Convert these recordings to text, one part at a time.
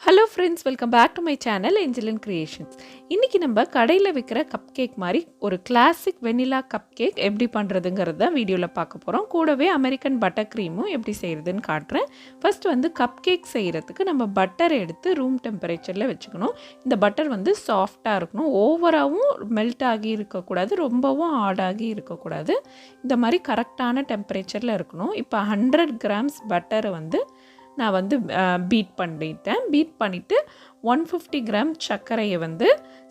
Hello friends, welcome back to my channel angeline creations. இன்றைக்கி நம்ம கடையில் விற்கிற கப் கேக் மாதிரி ஒரு கிளாசிக் வெனிலா கப் கேக் எப்படி பண்ணுறதுங்கிறத வீடியோவில் பார்க்க போகிறோம். கூடவே அமெரிக்கன் பட்டர் க்ரீமும் எப்படி செய்கிறதுன்னு காட்டுறேன். ஃபர்ஸ்ட் வந்து கப் கேக் செய்கிறதுக்கு நம்ம பட்டர் எடுத்து ரூம் டெம்பரேச்சரில் வச்சுக்கணும். இந்த பட்டர் வந்து சாஃப்டாக இருக்கணும், ஓவராகவும் மெல்ட் ஆகி இருக்கக்கூடாது, ரொம்பவும் ஹார்டாகி இருக்கக்கூடாது. இந்த மாதிரி கரெக்டான டெம்பரேச்சரில் இருக்கணும். இப்போ 100 கிராம்ஸ் பட்டரை வந்து நான் வந்து பீட் பண்ணிவிட்டு 150 கிராம் சர்க்கரையை வந்து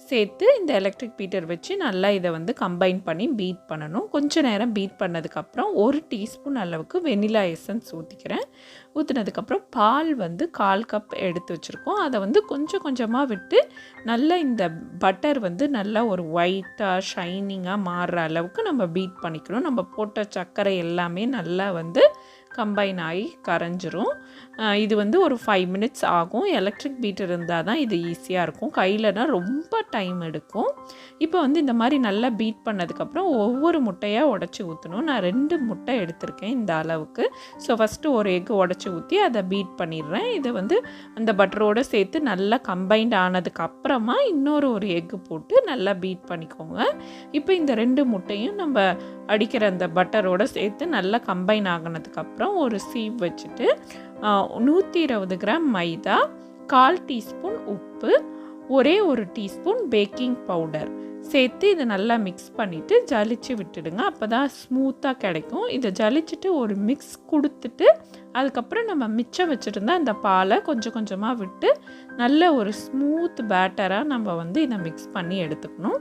சேர்த்து இந்த எலக்ட்ரிக் பீட்டர் வச்சு நல்லா இதை வந்து கம்பைன் பண்ணி பீட் பண்ணணும். கொஞ்ச நேரம் பீட் பண்ணதுக்கப்புறம் 1 டீஸ்பூன் அளவுக்கு வெனிலா எசன்ஸ் ஊற்றினதுக்கப்புறம் பால் வந்து 1/4 கப் எடுத்து வச்சுருக்கோம். அதை வந்து கொஞ்சம் கொஞ்சமாக விட்டு நல்லா இந்த பட்டர் வந்து நல்லா ஒரு ஒயிட்டாக ஷைனிங்காக மாறுற அளவுக்கு நம்ம பீட் பண்ணிக்கணும். நம்ம போட்ட சர்க்கரை எல்லாமே நல்லா வந்து கம்பைன் ஆகி கரைஞ்சிரும். இது வந்து ஒரு 5 மினிட்ஸ் ஆகும். எலக்ட்ரிக் பீட்டர் இருந்தால் தான் இது ஈஸியாக இருக்கும், கையிலனா ரொம்ப டைம் எடுக்கும். இப்போ வந்து இந்த மாதிரி நல்லா பீட் பண்ணதுக்கப்புறம் ஒவ்வொரு முட்டையாக உடச்சி ஊற்றணும். நான் 2 முட்டை எடுத்திருக்கேன் இந்த அளவுக்கு. ஸோ ஃபஸ்ட்டு ஒரு எக்கு உடச்சி ஊற்றி அதை பீட் பண்ணிடுறேன். இதை வந்து அந்த பட்டரோடு சேர்த்து நல்லா கம்பைன்ட் ஆனதுக்கப்புறமா இன்னொரு எக்கு போட்டு நல்லா பீட் பண்ணிக்கோங்க. இப்போ இந்த 2 முட்டையும் நம்ம அடிக்கிற அந்த பட்டரோடு சேர்த்து நல்லா கம்பைன் ஆகினதுக்கப்புறம் ஒரு சீவ் வச்சுட்டு 120 கிராம் மைதா, 1/4 டீஸ்பூன் உப்பு, ஒரு டீஸ்பூன் பேக்கிங் பவுடர் சேர்த்து இதை நல்லா மிக்ஸ் பண்ணிவிட்டு ஜலிச்சு விட்டுடுங்க. அப்போ தான் ஸ்மூத்தாக கிடைக்கும். இதை ஜலிச்சுட்டு ஒரு மிக்ஸ் கொடுத்துட்டு அதுக்கப்புறம் நம்ம மிச்சம் வச்சுருந்தா அந்த பாலை கொஞ்சம் கொஞ்சமாக விட்டு நல்ல ஒரு ஸ்மூத் பேட்டராக நம்ம வந்து இதை மிக்ஸ் பண்ணி எடுத்துக்கணும்.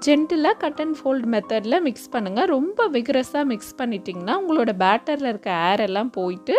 ஜென்டிலாக கட் அண்ட் ஃபோல்ட் மெத்தடில் மிக்ஸ் பண்ணுங்கள். ரொம்ப விகரஸாக மிக்ஸ் பண்ணிட்டிங்கன்னா உங்களோட பேட்டரில் இருக்க ஏர் எல்லாம் போயிட்டு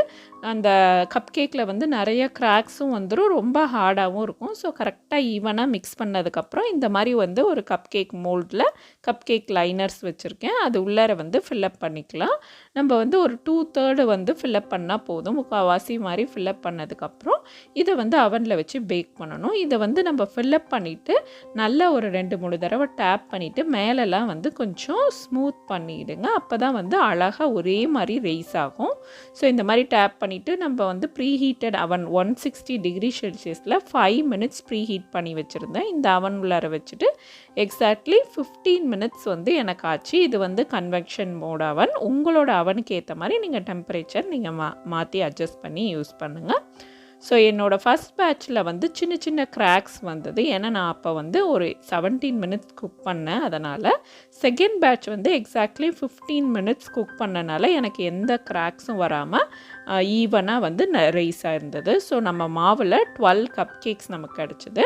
அந்த கப் கேக்கில் வந்து நிறைய கிராக்ஸும் வந்துடும், ரொம்ப ஹார்டாகவும் இருக்கும். ஸோ கரெக்டாக ஈவனாக மிக்ஸ் பண்ணதுக்கப்புறம் இந்த மாதிரி வந்து ஒரு கப் கேக் மோல்டில் கப் கேக் லைனர்ஸ் வச்சுருக்கேன். அது உள்ளார வந்து ஃபில்லப் பண்ணிக்கலாம். நம்ம வந்து ஒரு 2/3 வந்து ஃபில்லப் பண்ணால் போதும். முக்கால்வாசி மாதிரி ஃபில்லப் பண்ணதுக்கப்புறம் இதை வந்து அவனில் வச்சு பேக் பண்ணணும். இதை வந்து நம்ம ஃபில்லப் பண்ணிவிட்டு நல்லா ஒரு 2-3 தடவை டேப் பண்ணிவிட்டு மேலெல்லாம் வந்து கொஞ்சம் ஸ்மூத் பண்ணிவிடுங்க. அப்போ தான் வந்து அழகாக ஒரே மாதிரி ரைஸ் ஆகும். ஸோ இந்த மாதிரி டேப் பண்ணிவிட்டு நம்ம வந்து ப்ரீஹீட்டட் அவன் 160 டிகிரி செல்சியஸில் 5 மினிட்ஸ் ப்ரீஹீட் பண்ணி வச்சுருந்தேன். இந்த அவன் உள்ளார வச்சுட்டு எக்ஸாக்ட்லி 15 மினிட்ஸ் வந்து எனக்கு ஆச்சு. இது வந்து கன்வெக்ஷன் மோட் அவன். உங்களோட அவனுக்கு ஏற்ற மாதிரி நீங்கள் டெம்பரேச்சர் நீங்கள் மாற்றி அட்ஜஸ்ட் பண்ணி யூஸ் பண்ணுங்கள். ஸோ என்னோடய ஃபஸ்ட் பேட்சில் வந்து சின்ன சின்ன கிராக்ஸ் வந்தது. ஏன்னா நான் அப்போ வந்து ஒரு 17 மினிட்ஸ் குக் பண்ணேன். அதனால் செகண்ட் பேட்ச் வந்து எக்ஸாக்ட்லி 15 மினிட்ஸ் குக் பண்ணனால எனக்கு எந்த கிராக்ஸும் வராமல் ஈவனாக வந்து ரைஸாக இருந்தது. ஸோ நம்ம மாவில் 12 கப் கேக்ஸ் நமக்கு கிடச்சிது.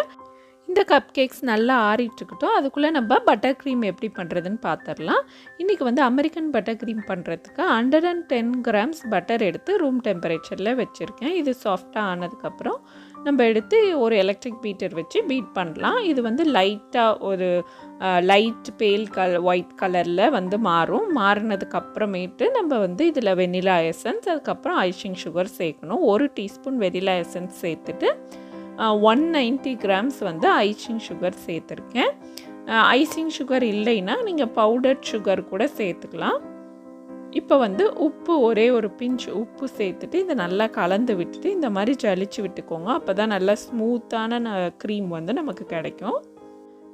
இந்த கப் கேக்ஸ் நல்லா ஆறிட்டுருக்கட்டும். அதுக்குள்ளே நம்ம பட்டர் க்ரீம் எப்படி பண்ணுறதுன்னு பார்த்துடலாம். இன்றைக்கி வந்து அமெரிக்கன் பட்டர் க்ரீம் பண்ணுறதுக்கு 110 கிராம்ஸ் பட்டர் எடுத்து ரூம் டெம்பரேச்சரில் வச்சுருக்கேன். இது சாஃப்டாக ஆனதுக்கப்புறம் நம்ம எடுத்து ஒரு எலக்ட்ரிக் பீட்டர் வச்சு பீட் பண்ணலாம். இது வந்து லைட்டாக ஒரு லைட் பேல் ஒயிட் கலரில் வந்து மாறினதுக்கப்புறமேட்டு நம்ம வந்து இதில் வெனிலா எசன்ஸ், அதுக்கப்புறம் ஐசிங் சுகர் சேர்க்கணும். 1 டீஸ்பூன் வெனிலா எசன்ஸ் சேர்த்துட்டு 190 கிராம்ஸ் வந்து ஐசிங் சுகர் சேர்த்துருக்கேன். ஐசிங் சுகர் இல்லைன்னா நீங்கள் பவுடர் சுகர் கூட சேர்த்துக்கலாம். இப்போ வந்து உப்பு ஒரு பிஞ்ச் உப்பு சேர்த்துட்டு இதை நல்லா கலந்து விட்டுட்டு இந்த மாதிரி ஜலிச்சு விட்டுக்கோங்க. அப்போ தான் நல்லா ஸ்மூத்தான க்ரீம் வந்து நமக்கு கிடைக்கும்.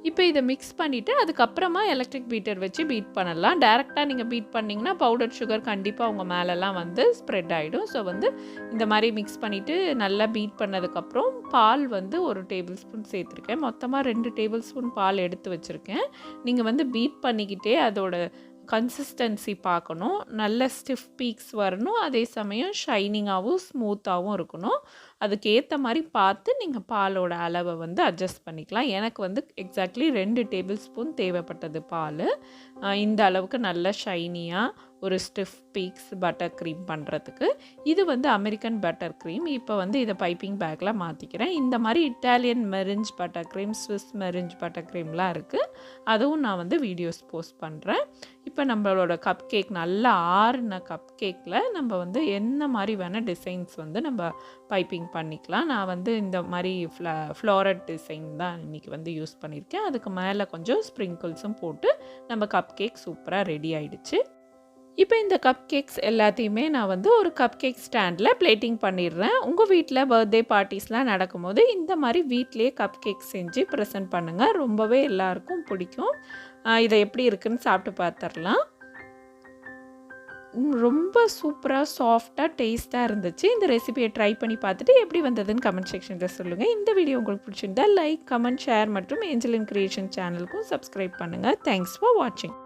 இப்போ இதை மிக்ஸ் பண்ணிவிட்டு அதுக்கப்புறமா எலக்ட்ரிக் பீட்டர் வச்சு பீட் பண்ணலாம். டேரெக்டாக நீங்கள் பீட் பண்ணிங்கன்னா பவுடர் சுகர் கண்டிப்பாக உங்கள் மேலெலாம் வந்து ஸ்ப்ரெட் ஆகிடும். ஸோ வந்து இந்த மாதிரி மிக்ஸ் பண்ணிவிட்டு நல்லா பீட் பண்ணதுக்கப்புறம் பால் வந்து 1 டேபிள் ஸ்பூன் சேர்த்துருக்கேன். மொத்தமாக 2 டேபிள் ஸ்பூன் பால் எடுத்து வச்சுருக்கேன். நீங்கள் வந்து பீட் பண்ணிக்கிட்டே அதோட கன்சிஸ்டன்சி பார்க்கணும். நல்ல ஸ்டிஃப் பீக்ஸ் வரணும், அதே சமயம் ஷைனிங்காகவும் ஸ்மூத்தாகவும் இருக்கணும். அதுக்கு ஏற்ற மாதிரி பார்த்து நீங்கள் பாலோட அளவை வந்து அட்ஜஸ்ட் பண்ணிக்கலாம். எனக்கு வந்து எக்ஸாக்ட்லி 2 டேபிள் ஸ்பூன் தேவைப்பட்டது பால். இந்த அளவுக்கு நல்ல ஷைனியாக ஒரு ஸ்டிஃப் பீக்ஸ் பட்டர் க்ரீம் பண்ணுறதுக்கு. இது வந்து அமெரிக்கன் பட்டர் க்ரீம். இப்போ வந்து இதை பைப்பிங் பேக்கில் மாற்றிக்கிறேன். இந்த மாதிரி Italian meringue butter cream, Swiss meringue butter க்ரீம்லாம் இருக்குது. அதுவும் நான் வந்து வீடியோஸ் போஸ்ட் பண்ணுறேன். இப்போ நம்மளோட கப் கேக் நல்லா ஆறுன கப் கேக்கில் நம்ம வந்து என்ன மாதிரி வேணால் டிசைன்ஸ் வந்து நம்ம பைப்பிங் பண்ணிக்கலாம். நான் வந்து இந்த மாதிரி ஃப்ளோரட் டிசைன் தான் இன்றைக்கி வந்து யூஸ் பண்ணியிருக்கேன். அதுக்கு மேலே கொஞ்சம் ஸ்ப்ரிங்கிள்ஸும் போட்டு நம்ம கப் கேக் சூப்பராக ரெடி ஆகிடுச்சு. இப்போ இந்த கப் கேக்ஸ் எல்லாத்தையுமே நான் வந்து ஒரு கப் கேக் ஸ்டாண்டில் பிளேட்டிங் பண்ணிடுறேன். உங்கள் வீட்டில் பர்த்டே பார்ட்டிஸ்லாம் நடக்கும்போது இந்த மாதிரி வீட்டிலேயே கப் கேக் செஞ்சு ப்ரெசென்ட் பண்ணுங்கள். ரொம்பவே எல்லாருக்கும் பிடிக்கும். இதை எப்படி இருக்குன்னு சாப்பிட்டு பார்த்துடலாம். ரொம்ப சூப்பராக சாஃப்டாக டேஸ்ட்டாக இருந்துச்சு. இந்த ரெசிபியை ட்ரை பண்ணி பார்த்துட்டு எப்படி வந்ததுன்னு கமெண்ட் செக்ஷனில் சொல்லுங்கள். இந்த வீடியோ உங்களுக்கு பிடிச்சிருந்தா லைக், கமெண்ட், ஷேர் மற்றும் ஏஞ்சலின் கிரியேஷன் சேனலுக்கும் சப்ஸ்கிரைப் பண்ணுங்கள். தேங்க்ஸ் ஃபார் வாட்சிங்.